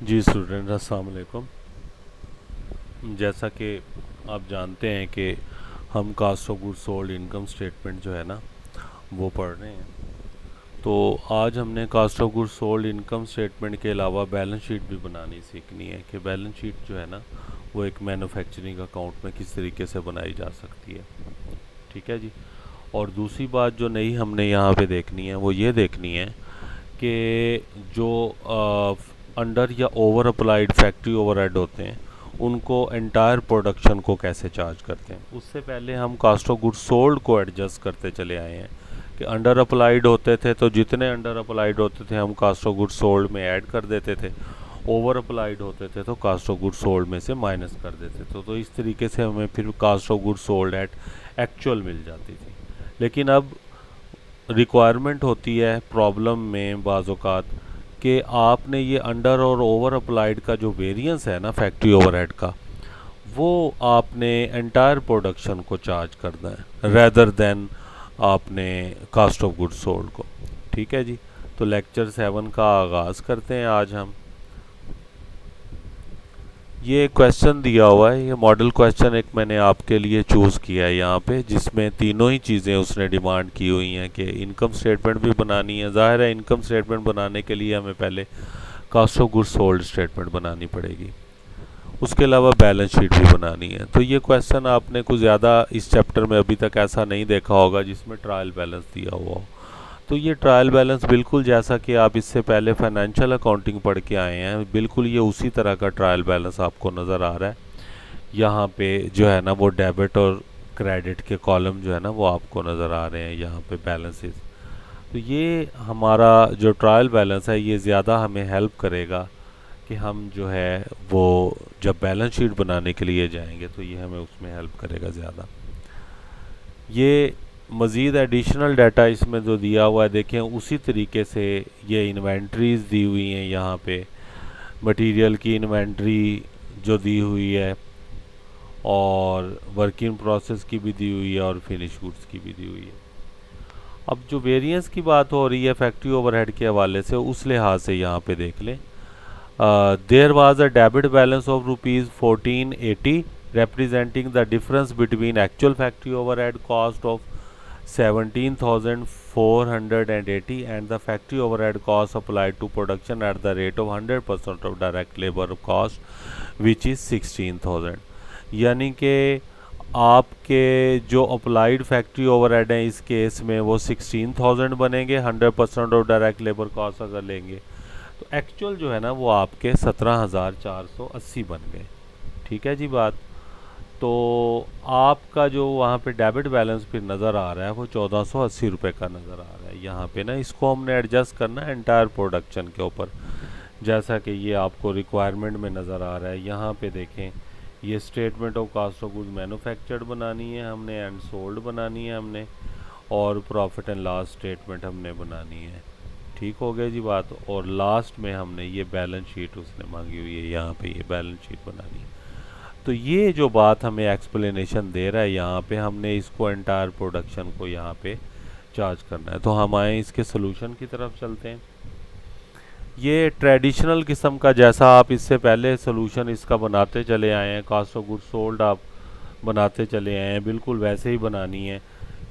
जी student अस्सलाम वालेकुम। जैसा कि आप जानते हैं कि हम cost of goods sold income statement जो है ना वो पढ़ रहे हैं। तो आज हमने cost of goods sold income statement के अलावा बैलेंस शीट भी बनानी सीखनी है कि बैलेंस शीट जो है ना वो एक मैन्युफैक्चरिंग अकाउंट में किस तरीके से बनाई जा सकती है। ठीक है जी। और दूसरी बात जो नई हमने यहाँ पे देखनी है वो ये देखनी है कि जो अंडर या ओवर अप्लाइड फैक्ट्री ओवरहेड होते हैं उनको एंटायर प्रोडक्शन को कैसे चार्ज करते हैं। उससे पहले हम कास्ट ऑफ गुड्स सोल्ड को एडजस्ट करते चले आए हैं कि अंडर अप्लाइड होते थे तो जितने अंडर अप्लाइड होते थे हम कास्ट ऑफ गुड्स सोल्ड में ऐड कर देते थे, ओवर अप्लाइड होते थे तो कास्ट ऑफ गुड्स सोल्ड में से माइनस कर देते थे। तो इस तरीके से हमें फिर cost of goods sold at actual मिल जाती थी। लेकिन अब रिक्वायरमेंट होती है प्रॉब्लम में बाज़-औक़ात कि आपने ये अंडर और ओवर अप्लाइड का जो वेरिएंस है ना फैक्ट्री ओवरहेड का, वो आपने एंटायर प्रोडक्शन को चार्ज करना है रेदर देन आपने कास्ट ऑफ गुड्स सोल्ड को। ठीक है जी। तो लेक्चर 7 का आगाज़ करते हैं आज हम। ये क्वेश्चन दिया हुआ है, ये मॉडल क्वेश्चन एक मैंने आपके लिए चूज़ किया है यहाँ पे, जिसमें तीनों ही चीज़ें उसने डिमांड की हुई हैं कि इनकम स्टेटमेंट भी बनानी है। ज़ाहिर है इनकम स्टेटमेंट बनाने के लिए हमें पहले cost of goods sold statement बनानी पड़ेगी, उसके अलावा बैलेंस शीट भी बनानी है। तो ये क्वेश्चन आपने कुछ ज़्यादा इस चैप्टर में अभी तक ऐसा नहीं देखा होगा जिसमें ट्रायल बैलेंस दिया हुआ हो। तो ये ट्रायल बैलेंस बिल्कुल जैसा कि आप इससे पहले फाइनेंशियल अकाउंटिंग पढ़ के आए हैं, बिल्कुल ये उसी तरह का ट्रायल बैलेंस आपको नज़र आ रहा है। यहाँ पे जो है ना वो डेबिट और क्रेडिट के कॉलम जो है ना वो आपको नज़र आ रहे हैं यहाँ पे बैलेंसेस। तो ये हमारा जो ट्रायल बैलेंस है ये ज़्यादा हमें हेल्प करेगा कि हम जो है वो जब बैलेंस शीट बनाने के लिए जाएंगे तो ये हमें उसमें हेल्प करेगा ज़्यादा। ये मज़ीद एडिशनल डाटा इसमें जो दिया हुआ है देखें उसी तरीके से ये इन्वेंट्रीज़ दी हुई हैं यहाँ पे, मटेरियल की इन्वेंट्री जो दी हुई है और वर्क इन प्रोसेस की भी दी हुई है और फिनिश गुड्स की भी दी हुई है। अब जो वेरिएंस की बात हो रही है फैक्ट्री ओवरहेड के हवाले से, उस लिहाज से यहाँ पे देख लें। There was a debit balance of ₹1480 representing the difference between actual factory overhead cost of 17,480 and the factory overhead cost applied to production at the rate of 100% of direct labor cost which is 16,000। यानी कि आपके जो applied factory overhead हैं इस case में वो 16,000 बनेंगे 100% of direct labour cost अगर लेंगे, तो एक्चुअल जो है ना वो आपके 17,480 बन गए। ठीक है जी बात। तो आपका जो वहाँ पे डेबिट बैलेंस फिर नज़र आ रहा है वो 1480 रुपये का नज़र आ रहा है यहाँ पे ना। इसको हमने एडजस्ट करना है एंटायर प्रोडक्शन के ऊपर, जैसा कि ये आपको रिक्वायरमेंट में नज़र आ रहा है। यहाँ पे देखें ये statement of cost of goods manufactured बनानी है हमने, एंड सोल्ड बनानी है हमने, और प्रॉफिट एंड लॉस स्टेटमेंट हमने बनानी है। ठीक हो गया जी बात। और लास्ट में हमने ये बैलेंस शीट उसने मांगी हुई है, यहाँ पे ये बैलेंस शीट बनानी है। तो ये जो बात हमें एक्सप्लेनेशन दे रहा है यहाँ पे, हमने इसको एंटायर प्रोडक्शन को यहाँ पे चार्ज करना है। तो हम आए इसके सोल्यूशन की तरफ चलते हैं। ये ट्रेडिशनल किस्म का, जैसा आप इससे पहले सोल्यूशन इसका बनाते चले आए हैं, कास्ट ऑफ गुड्स सोल्ड आप बनाते चले आए हैं, बिल्कुल वैसे ही बनानी है।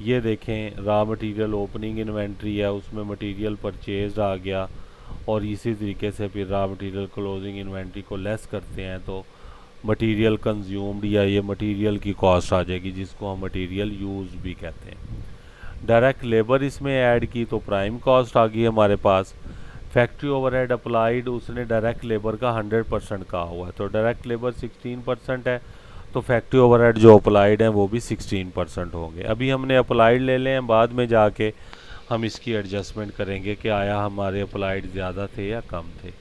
ये देखें रॉ मटेरियल ओपनिंग इन्वेंट्री है, उसमें मटेरियल परचेज आ गया, और इसी तरीके से फिर रॉ मटेरियल क्लोजिंग इन्वेंट्री को लेस करते हैं तो मटेरियल कंज्यूम्ड या ये मटेरियल की कॉस्ट आ जाएगी, जिसको हम मटेरियल यूज भी कहते हैं। डायरेक्ट लेबर इसमें ऐड की तो प्राइम कॉस्ट आ गई हमारे पास। फैक्ट्री ओवरहेड अप्लाइड उसने डायरेक्ट लेबर का 100% कहा हुआ है, तो डायरेक्ट लेबर 16% है, तो फैक्ट्री ओवरहेड जो अप्लाइड हैं वो भी 16% होंगे। अभी हमने अप्लाइड ले लें, बाद में जाके हम इसकी एडजस्टमेंट करेंगे कि आया हमारे अप्लाइड ज़्यादा थे या कम थे।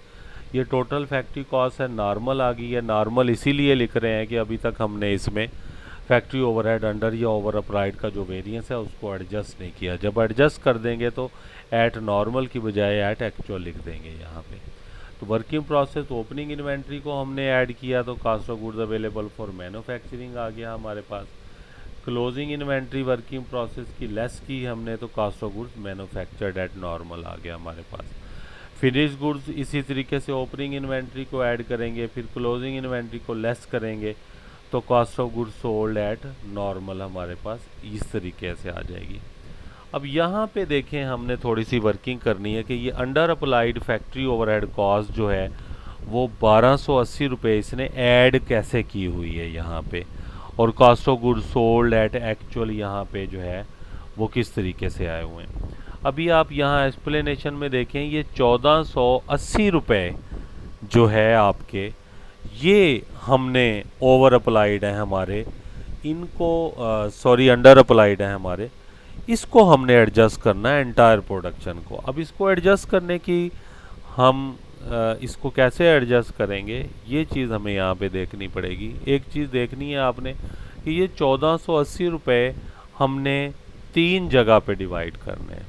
ये टोटल फैक्ट्री कॉस्ट है, नॉर्मल आ गई है। नॉर्मल इसीलिए लिख रहे हैं कि अभी तक हमने इसमें फैक्ट्री ओवरहेड अंडर या ओवर अप्लाइड का जो वेरिएंस है उसको एडजस्ट नहीं किया। जब एडजस्ट कर देंगे तो एट नॉर्मल की बजाय एट एक्चुअल लिख देंगे यहाँ पे। तो वर्किंग प्रोसेस ओपनिंग इन्वेंट्री को हमने ऐड किया तो cost of goods available for manufacturing आ गया हमारे पास। क्लोजिंग इन्वेंट्री वर्किंग प्रोसेस की लेस की हमने तो cost of goods manufactured at normal आ गया हमारे पास। फिनिश गुड्स इसी तरीके से ओपनिंग इन्वेंट्री को ऐड करेंगे, फिर क्लोजिंग इन्वेंट्री को लेस करेंगे, तो cost of goods sold eight normal हमारे पास इस तरीके से आ जाएगी। अब यहाँ पे देखें, हमने थोड़ी सी वर्किंग करनी है कि ये under applied factory overhead cost जो है वो 1280 रुपये इसने ऐड कैसे की हुई है यहाँ पे, और cost of goods sold at actual यहाँ पे जो है वो किस तरीके से आए हुए हैं। अभी आप यहाँ एक्सप्लेनेशन में देखें, ये 1480 रुपये जो है आपके, ये हमने ओवर अप्लाइड है हमारे, इनको सॉरी अंडर अप्लाइड है हमारे, इसको हमने एडजस्ट करना है एंटायर प्रोडक्शन को। अब इसको एडजस्ट करने की हम इसको कैसे एडजस्ट करेंगे, ये चीज़ हमें यहाँ पे देखनी पड़ेगी। एक चीज़ देखनी है आपने कि ये 1480 रुपये हमने 3 जगह पे डिवाइड करने हैं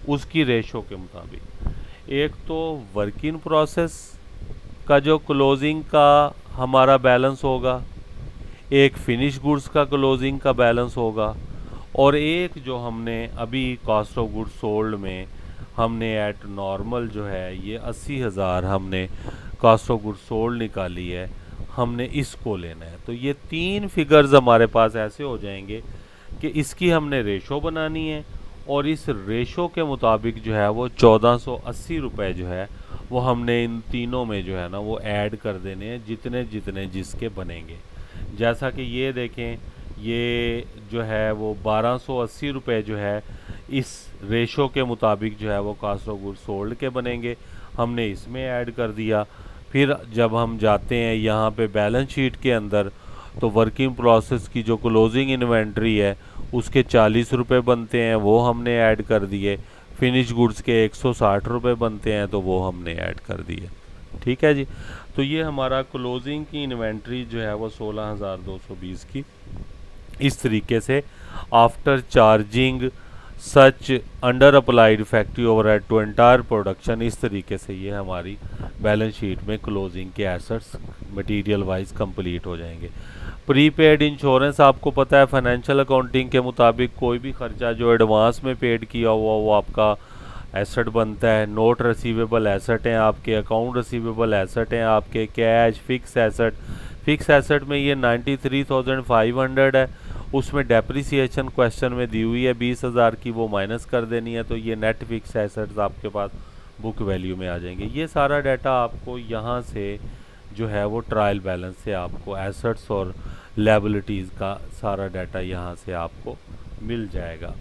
उसकी रेशो के मुताबिक। एक तो वर्क इन प्रोसेस का जो क्लोजिंग का हमारा बैलेंस होगा, एक फिनिश गुड्स का क्लोजिंग का बैलेंस होगा, और एक जो हमने अभी कॉस्ट ऑफ गुड्स सोल्ड में हमने एट नॉर्मल जो है ये 80,000 हमने कॉस्ट ऑफ गुड्स सोल्ड निकाली है, हमने इसको लेना है। तो ये 3 फिगर्स हमारे पास ऐसे हो जाएंगे कि इसकी हमने रेशो बनानी है, और इस रेशो के मुताबिक जो है वो 1480 रुपये जो है वो हमने इन तीनों में जो है ना वो ऐड कर देने हैं, जितने जितने जिसके बनेंगे। जैसा कि ये देखें, ये जो है वो 1280 रुपये जो है इस रेशो के मुताबिक जो है वो कॉस्ट ऑफ गुड्स सोल्ड के बनेंगे, हमने इसमें ऐड कर दिया। फिर जब हम जाते हैं यहाँ पे बैलेंस शीट के अंदर, तो वर्किंग प्रोसेस की जो क्लोजिंग इन्वेंट्री है उसके 40 रुपये बनते हैं, वो हमने ऐड कर दिए। फिनिश गुड्स के 160 रुपये बनते हैं, तो वो हमने ऐड कर दिए। ठीक है जी। तो ये हमारा क्लोजिंग की इन्वेंट्री जो है वो 16,220 की इस तरीके से after charging such under applied factory overhead to entire production, इस तरीके से ये हमारी बैलेंस शीट में क्लोजिंग के एसेट्स मटेरियल वाइज कंप्लीट हो जाएंगे। प्रीपेड इंश्योरेंस, आपको पता है फाइनेंशियल अकाउंटिंग के मुताबिक कोई भी खर्चा जो एडवांस में पेड किया हुआ वो आपका एसेट बनता है। नोट रिसीवेबल एसेट हैं आपके, अकाउंट रिसीवेबल एसेट हैं आपके, कैश, फिक्स एसेट में ये 93,500 है, उसमें डेप्रिसिएशन क्वेश्चन में दी हुई है 20,000 की, वो माइनस कर देनी है, तो ये नेट फिक्स एसेट्स आपके पास बुक वैल्यू में आ जाएंगे। ये सारा डाटा आपको यहाँ से जो है वो ट्रायल बैलेंस से आपको एसेट्स और लायबिलिटीज़ का सारा डाटा यहाँ से आपको मिल जाएगा।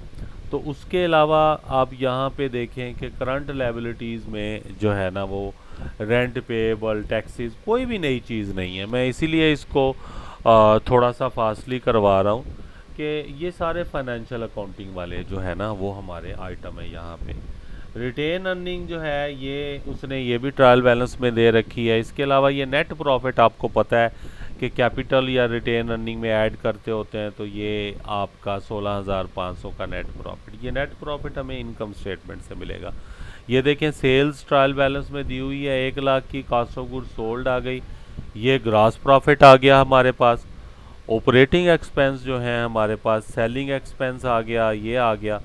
तो उसके अलावा आप यहाँ पे देखें कि करंट लायबिलिटीज़ में जो है ना वो रेंट पेएबल, टैक्सेस, कोई भी नई चीज़ नहीं है। मैं इसीलिए इसको थोड़ा सा फास्टली करवा रहा हूँ कि ये सारे फाइनेंशियल अकाउंटिंग वाले जो है ना वो हमारे आइटम है। यहाँ पे रिटेन अर्निंग जो है ये उसने ये भी ट्रायल बैलेंस में दे रखी है। इसके अलावा ये नेट प्रॉफिट, आपको पता है कि कैपिटल या रिटेन अर्निंग में ऐड करते होते हैं, तो ये आपका 16,500 का नेट प्रॉफिट, ये नेट प्रॉफिट हमें इनकम स्टेटमेंट से मिलेगा। ये देखें सेल्स ट्रायल बैलेंस में दी हुई है 1 लाख की, कॉस्ट ऑफ गुड्स सोल्ड आ गई, ये ग्रॉस प्रॉफिट आ गया हमारे पास। ऑपरेटिंग एक्सपेंस जो है हमारे पास, सेलिंग एक्सपेंस आ गया, ये आ गया।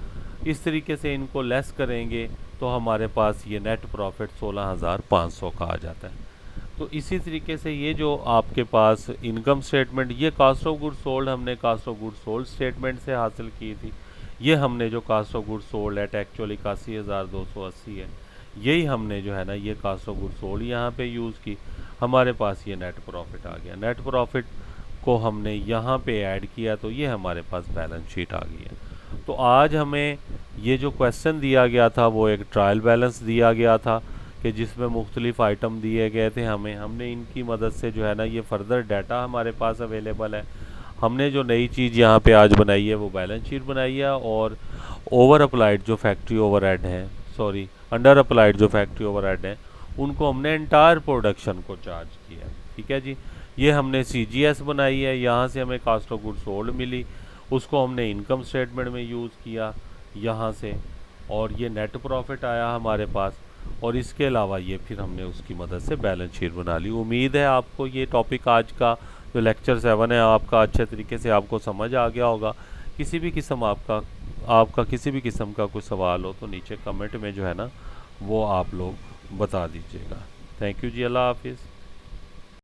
इस तरीके से इनको लेस करेंगे तो हमारे पास ये नेट प्रॉफिट 16,500 का आ जाता है। तो इसी तरीके से ये जो आपके पास इनकम स्टेटमेंट, ये कॉस्ट ऑफ गुड्स सोल्ड हमने cost of goods sold statement से हासिल की थी। ये हमने जो cost of goods sold eight actually 81,280 है, यही हमने जो है ना ये कॉस्ट ऑफ गुड्स सोल्ड यहाँ पे यूज़ की, हमारे पास ये नेट प्रॉफिट आ गया। नेट प्रॉफिट को हमने यहाँ पे ऐड किया, तो ये हमारे पास बैलेंस शीट आ गई है। तो आज हमें ये जो क्वेश्चन दिया गया था वो एक ट्रायल बैलेंस दिया गया था कि जिसमें मुख्तलिफ आइटम दिए गए थे हमने इनकी मदद से जो है ना ये फर्दर डाटा हमारे पास अवेलेबल है। हमने जो नई चीज़ यहाँ पे आज बनाई है वो बैलेंस शीट बनाई है, और ओवर अप्लाइड जो फैक्ट्री ओवरहेड हैं, सॉरी अंडर अप्लाइड जो फैक्ट्री ओवरहेड हैं, उनको हमने एंटायर प्रोडक्शन को चार्ज किया। ठीक है जी। ये हमने CGS बनाई है, यहाँ से हमें कॉस्ट ऑफ गुड्स सोल्ड मिली, उसको हमने इनकम स्टेटमेंट में यूज़ किया यहाँ से, और ये नेट प्रॉफिट आया हमारे पास, और इसके अलावा ये फिर हमने उसकी मदद से बैलेंस शीट बना ली। उम्मीद है आपको ये टॉपिक आज का जो लेक्चर 7 है आपका अच्छे तरीके से आपको समझ आ गया होगा। किसी भी किस्म आपका किसी भी किस्म का कोई सवाल हो तो नीचे कमेंट में जो है ना वो आप लोग बता दीजिएगा। थैंक यू जी, अल्लाह हाफिज़।